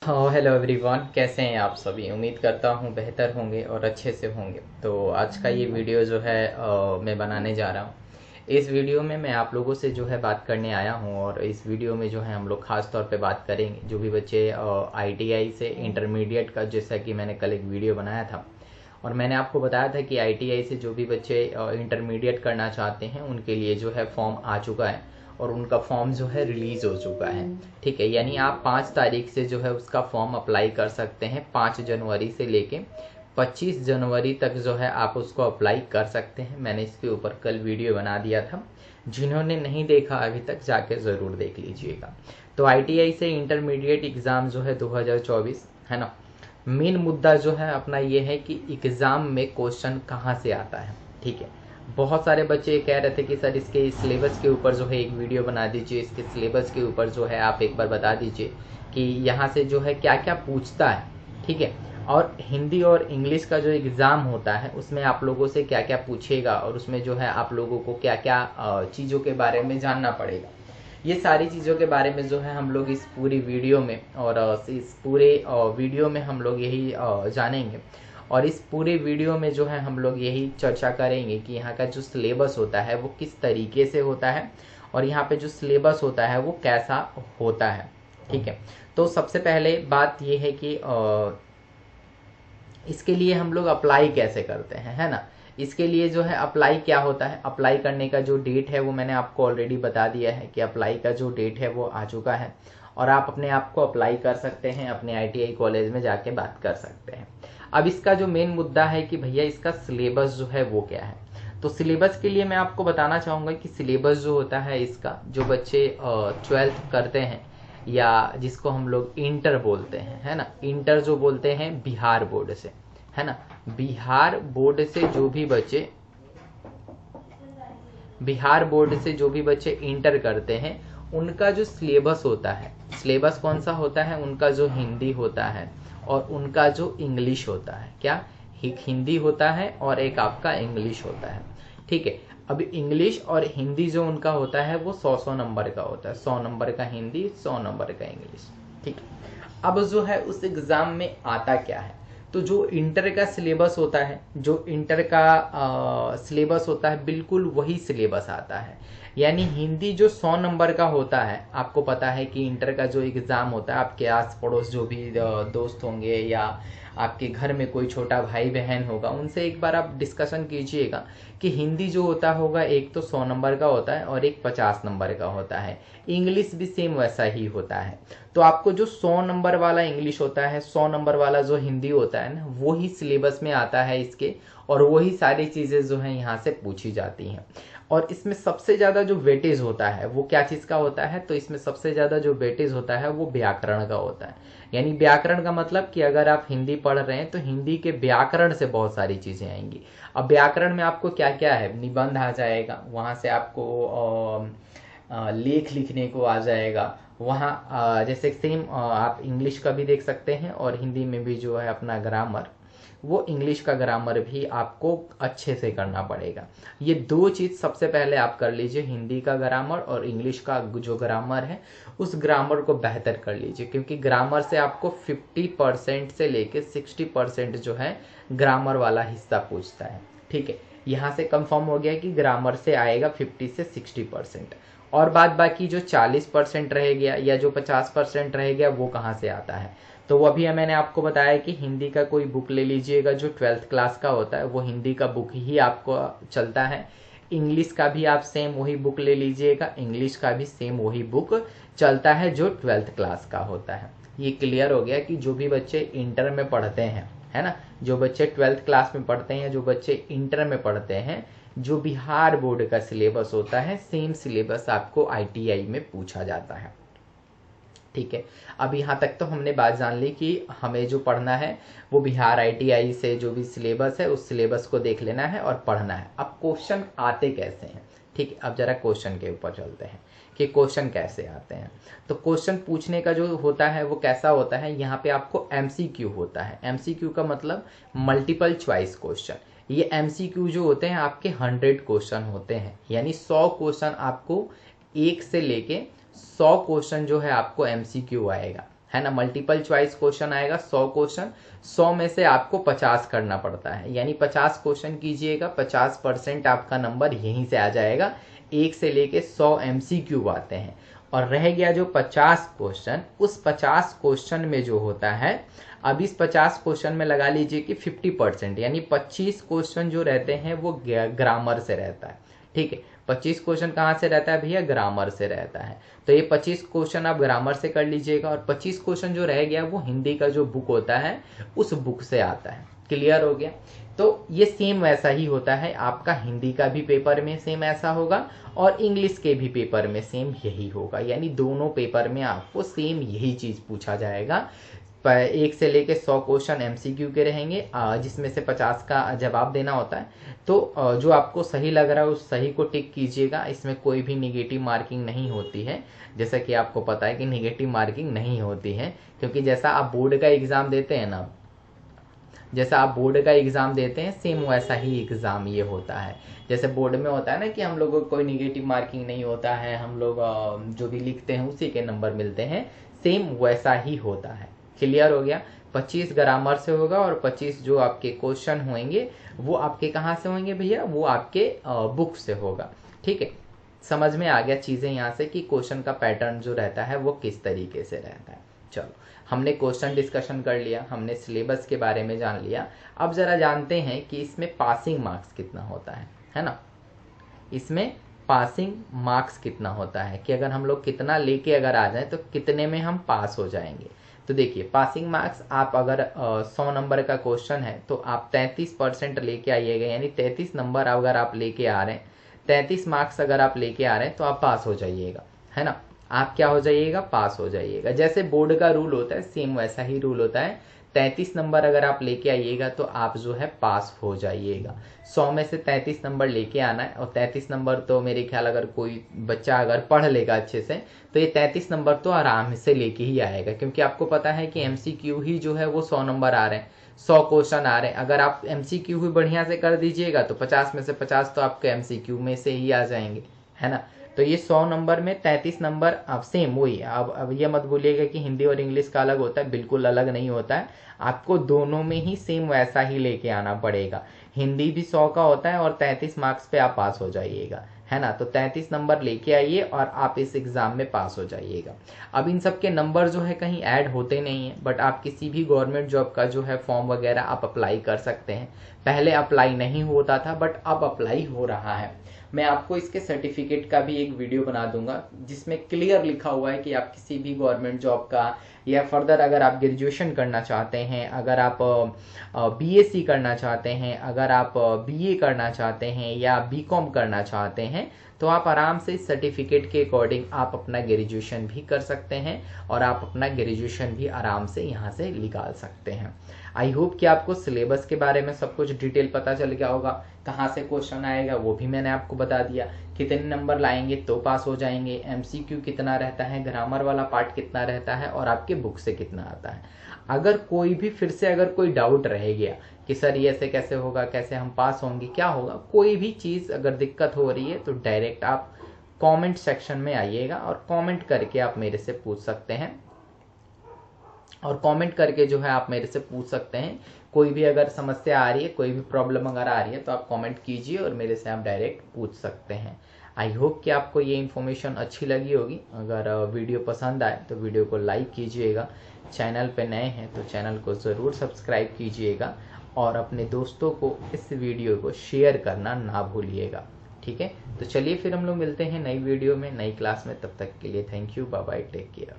Hello everyone, कैसे हैं आप सभी। उम्मीद करता हूं बेहतर होंगे और अच्छे से होंगे। तो आज का ये वीडियो जो है मैं बनाने जा रहा हूं। इस वीडियो में मैं आप लोगों से जो है बात करने आया हूं और इस वीडियो में जो है हम लोग खास तौर पे बात करेंगे जो भी बच्चे आईटीआई से इंटरमीडिएट का, जैसा कि मैंने कल एक वीडियो बनाया था और मैंने आपको बताया था कि आईटीआई से जो भी बच्चे इंटरमीडिएट करना चाहते हैं उनके लिए जो है फॉर्म आ चुका है और उनका फॉर्म जो है रिलीज हो चुका है। ठीक है, यानी आप 5 तारीख से जो है उसका फॉर्म अप्लाई कर सकते हैं। 5 जनवरी से लेके 25 जनवरी तक जो है आप उसको अप्लाई कर सकते हैं। मैंने इसके ऊपर कल वीडियो बना दिया था, जिन्होंने नहीं देखा अभी तक जाके ज़रूर देख लीजिएगा। तो आईटीआई से इंटरमीडिएट एग्ज़ाम जो है 2024 है ना। मेन मुद्दा जो है अपना ये है कि एग्ज़ाम में क्वेश्चन कहाँ से आता है। ठीक है, बहुत सारे बच्चे कह रहे थे कि सर इसके सिलेबस के ऊपर जो है एक वीडियो बना दीजिए, इसके सिलेबस के ऊपर जो है आप एक बार बता दीजिए कि यहाँ से जो है क्या क्या पूछता है। ठीक है, और हिंदी और इंग्लिश का जो एग्ज़ाम होता है उसमें आप लोगों से क्या क्या पूछेगा और उसमें जो है आप लोगों को क्या क्या चीज़ों के बारे में जानना पड़ेगा। ये सारी चीज़ों के बारे में जो है हम लोग इस पूरी वीडियो में और इस पूरे वीडियो में हम लोग यही जानेंगे। और इस पूरे वीडियो में जो है हम लोग यही चर्चा करेंगे कि यहाँ का जो सिलेबस होता है वो किस तरीके से होता है और यहाँ पे जो सिलेबस होता है वो कैसा होता है। ठीक है, तो सबसे पहले बात ये है कि इसके लिए हम लोग अप्लाई कैसे करते हैं, है ना। इसके लिए जो है अप्लाई क्या होता है, अप्लाई करने का जो डेट है वो मैंने आपको ऑलरेडी बता दिया है कि अप्लाई का जो डेट है वो आ चुका है और आप अपने आप को अप्लाई कर सकते हैं, अपने आईटीआई कॉलेज में जाके बात कर सकते हैं। अब इसका जो मेन मुद्दा है कि भैया इसका सिलेबस जो है वो क्या है। तो सिलेबस के लिए मैं आपको बताना चाहूँगा कि सिलेबस जो होता है इसका, जो बच्चे 12th करते हैं या जिसको हम लोग इंटर बोलते हैं, है ना, इंटर जो बोलते हैं बिहार बोर्ड से, है ना, बिहार बोर्ड से जो भी बच्चे इंटर करते हैं उनका जो सिलेबस होता है, सिलेबस कौन सा होता है, उनका जो हिंदी होता है और उनका जो इंग्लिश होता है, क्या एक हिंदी होता है और एक आपका इंग्लिश होता है। ठीक है, अब इंग्लिश और हिंदी जो उनका होता है वो 100 नंबर का होता है, 100 नंबर का हिंदी, 100 नंबर का इंग्लिश। ठीक है, अब जो है उस एग्जाम में आता क्या है, तो जो इंटर का सिलेबस होता है, जो इंटर का सिलेबस होता है बिल्कुल वही सिलेबस आता है। यानी हिंदी जो 100 नंबर का होता है, आपको पता है कि इंटर का जो एग्ज़ाम होता है, आपके आस पड़ोस जो भी दोस्त होंगे या आपके घर में कोई छोटा भाई बहन होगा उनसे एक बार आप डिस्कशन कीजिएगा कि हिंदी जो होता होगा एक तो 100 नंबर का होता है और एक 50 नंबर का होता है। इंग्लिश भी सेम वैसा ही होता है। तो आपको जो 100 नंबर वाला इंग्लिश होता है, 100 नंबर वाला जो हिंदी होता है ना, वही सिलेबस में आता है इसके और वही सारी चीज़ें जो हैं यहाँ से पूछी जाती हैं। और इसमें सबसे ज़्यादा जो वेटेज होता है वो क्या चीज़ का होता है, तो इसमें सबसे ज़्यादा जो वेटेज होता है वो व्याकरण का होता है। यानी व्याकरण का मतलब कि अगर आप हिंदी पढ़ रहे हैं तो हिंदी के व्याकरण से बहुत सारी चीज़ें आएंगी। अब व्याकरण में आपको क्या क्या है, निबंध आ जाएगा, वहाँ से आपको लेख लिखने को आ जाएगा, वहाँ जैसे सेम आप इंग्लिश का भी देख सकते हैं और हिंदी में भी जो है अपना ग्रामर, वो इंग्लिश का ग्रामर भी आपको अच्छे से करना पड़ेगा। ये दो चीज़ सबसे पहले आप कर लीजिए, हिंदी का ग्रामर और इंग्लिश का जो ग्रामर है उस ग्रामर को बेहतर कर लीजिए, क्योंकि ग्रामर से आपको 50% से लेके 60% जो है ग्रामर वाला हिस्सा पूछता है। ठीक है, यहाँ से कंफर्म हो गया कि ग्रामर से आएगा 50 से 60% और बाद बाकी जो 40% रह गया या जो 50% रह गया वो कहाँ से आता है। तो वो अभी मैंने आपको बताया कि हिंदी का कोई बुक ले लीजिएगा जो 12th क्लास का होता है, वो हिंदी का बुक ही आपको चलता है। इंग्लिश का भी आप सेम वही बुक ले लीजिएगा, इंग्लिश का भी सेम वही बुक चलता है जो 12th क्लास का होता है। ये क्लियर हो गया कि जो भी बच्चे इंटर में पढ़ते हैं, है ना, जो बच्चे 12th क्लास में पढ़ते हैं, जो बच्चे इंटर में पढ़ते हैं, जो बिहार बोर्ड का सिलेबस होता है सेम सिलेबस आपको आईटीआई में पूछा जाता है। ठीक है, अब यहाँ तक तो हमने बात जान ली कि हमें जो पढ़ना है वो बिहार आईटीआई से जो भी सिलेबस है उस सिलेबस को देख लेना है और पढ़ना है। अब क्वेश्चन आते कैसे हैं, ठीक है, अब जरा क्वेश्चन के ऊपर चलते हैं कि क्वेश्चन कैसे आते हैं। तो क्वेश्चन पूछने का जो होता है वो कैसा होता है, यहाँ पे आपको एमसीक्यू होता है। एमसीक्यू का मतलब मल्टीपल चॉइस क्वेश्चन। ये एमसीक्यू जो होते हैं आपके 100 क्वेश्चन होते हैं, यानी 100 क्वेश्चन आपको, 1 से लेके 100 क्वेश्चन जो है आपको एमसीक्यू आएगा। है ना। मल्टीपल चॉइस क्वेश्चन आएगा 100 क्वेश्चन, 100 में से आपको 50 करना पड़ता है, यानी 50 क्वेश्चन कीजिएगा, 50% आपका नंबर यहीं से आ जाएगा। 1 से लेके 100 MCQ आते हैं। और रह गया जो 50 क्वेश्चन, उस 50 क्वेश्चन में जो होता है, अब इस 50 क्वेश्चन में लगा लीजिए कि 50%, यानी 25 क्वेश्चन जो रहते हैं वो ग्रामर से रहता है। ठीक है, 25 क्वेश्चन कहाँ से रहता है भैया? ग्रामर से रहता है। तो ये 25 क्वेश्चन आप ग्रामर से कर लीजिएगा, और 25 क्वेश्चन जो रह गया वो हिंदी का जो बुक होता है उस बुक से आता है। क्लियर हो गया? तो ये सेम वैसा ही होता है, आपका हिंदी का भी पेपर में सेम ऐसा होगा और इंग्लिश के भी पेपर में सेम यही होगा, यानी दोनों पेपर में आपको सेम यही चीज पूछा जाएगा। 1 से लेके 100 क्वेश्चन MCQ के रहेंगे, जिसमें से 50 का जवाब देना होता है। तो जो आपको सही लग रहा है उस सही को टिक कीजिएगा, इसमें कोई भी निगेटिव मार्किंग नहीं होती है। जैसा कि आपको पता है कि निगेटिव मार्किंग नहीं होती है, क्योंकि जैसा आप बोर्ड का एग्जाम देते हैं ना, जैसा आप बोर्ड का एग्जाम देते हैं सेम वैसा ही एग्जाम ये होता है। जैसे बोर्ड में होता है ना कि हम लोगों को कोई निगेटिव मार्किंग नहीं होता है, हम लोग जो भी लिखते हैं उसी के नंबर मिलते हैं, सेम वैसा ही होता है। क्लियर हो गया? 25 ग्रामर से होगा और 25 जो आपके क्वेश्चन होंगे वो आपके कहाँ से होंगे भैया? वो आपके बुक से होगा। ठीक है, समझ में आ गया चीजें यहाँ से कि क्वेश्चन का पैटर्न जो रहता है वो किस तरीके से रहता है। चलो, हमने क्वेश्चन डिस्कशन कर लिया, हमने सिलेबस के बारे में जान लिया। अब जरा जानते हैं कि इसमें पासिंग मार्क्स कितना होता है ना। इसमें पासिंग मार्क्स कितना होता है कि अगर हम लोग कितना लेके अगर आ जाए तो कितने में हम पास हो जाएंगे। तो देखिए, पासिंग मार्क्स आप अगर 100 नंबर का क्वेश्चन है तो आप 33% लेके आइएगा, यानी 33 नंबर अगर आप लेके आ रहे हैं, 33 मार्क्स अगर आप लेके आ रहे हैं तो आप पास हो जाइएगा, है ना। आप क्या हो जाइएगा? पास हो जाइएगा। जैसे बोर्ड का रूल होता है सेम वैसा ही रूल होता है। 33 नंबर अगर आप लेके आइएगा तो आप जो है पास हो जाइएगा। 100 में से 33 नंबर लेके आना है, और 33 नंबर तो मेरे ख्याल अगर कोई बच्चा अगर पढ़ लेगा अच्छे से तो ये 33 नंबर तो आराम से लेके ही आएगा, क्योंकि आपको पता है कि MCQ ही जो है वो 100 नंबर आ रहे हैं, 100 क्वेश्चन आ रहे हैं। अगर आप MCQ भी बढ़िया से कर दीजिएगा तो 50 में से 50 तो आपके MCQ में से ही आ जाएंगे, है ना। तो ये 100 नंबर में 33 नंबर अब सेम वही है। अब ये मत बोलिएगा कि हिंदी और इंग्लिश का अलग होता है, बिल्कुल अलग नहीं होता है। आपको दोनों में ही सेम वैसा ही लेके आना पड़ेगा। हिंदी भी 100 का होता है और 33 मार्क्स पे आप पास हो जाइएगा, है ना। तो 33 नंबर लेके आइए और आप इस एग्जाम में पास हो जाइएगा। अब इन सब के नंबर जो है कहीं ऐड होते नहीं है, बट आप किसी भी गवर्नमेंट जॉब का जो है फॉर्म वगैरह आप अप्लाई कर सकते हैं। पहले अप्लाई नहीं होता था, बट अब अप्लाई हो रहा है। मैं आपको इसके सर्टिफिकेट का भी एक वीडियो बना दूंगा जिसमें क्लियर लिखा हुआ है कि आप किसी भी गवर्नमेंट जॉब का, या फर्दर अगर आप ग्रेजुएशन करना चाहते हैं, अगर आप BSc करना चाहते हैं, अगर आप BA करना चाहते हैं या BCom करना चाहते हैं, तो आप आराम से इस सर्टिफिकेट के अकॉर्डिंग आप अपना ग्रेजुएशन भी कर सकते हैं और आप अपना ग्रेजुएशन भी आराम से यहाँ से निकाल सकते हैं। आई होप कि आपको सिलेबस के बारे में सब कुछ डिटेल पता चल गया होगा। कहाँ से क्वेश्चन आएगा वो भी मैंने आपको बता दिया, कितने नंबर लाएंगे तो पास हो जाएंगे, MCQ कितना रहता है, ग्रामर वाला पार्ट कितना रहता है और आपके बुक से कितना आता है। अगर कोई भी फिर से अगर कोई डाउट रह गया कि सर ये ऐसे कैसे होगा, कैसे हम पास होंगे, क्या होगा, कोई भी चीज़ अगर दिक्कत हो रही है तो डायरेक्ट आप कमेंट सेक्शन में आइएगा और कमेंट करके आप मेरे से पूछ सकते हैं। और कमेंट करके जो है आप मेरे से पूछ सकते हैं। कोई भी अगर समस्या आ रही है, कोई भी प्रॉब्लम अगर आ रही है तो आप कमेंट कीजिए और मेरे से आप डायरेक्ट पूछ सकते हैं। आई होप कि आपको ये इन्फॉर्मेशन अच्छी लगी होगी। अगर वीडियो पसंद आए तो वीडियो को लाइक कीजिएगा, चैनल पे नए हैं तो चैनल को ज़रूर सब्सक्राइब कीजिएगा और अपने दोस्तों को इस वीडियो को शेयर करना ना भूलिएगा। ठीक है, तो चलिए फिर हम लोग मिलते हैं नई वीडियो में, नई क्लास में। तब तक के लिए thank you, bye bye, take care.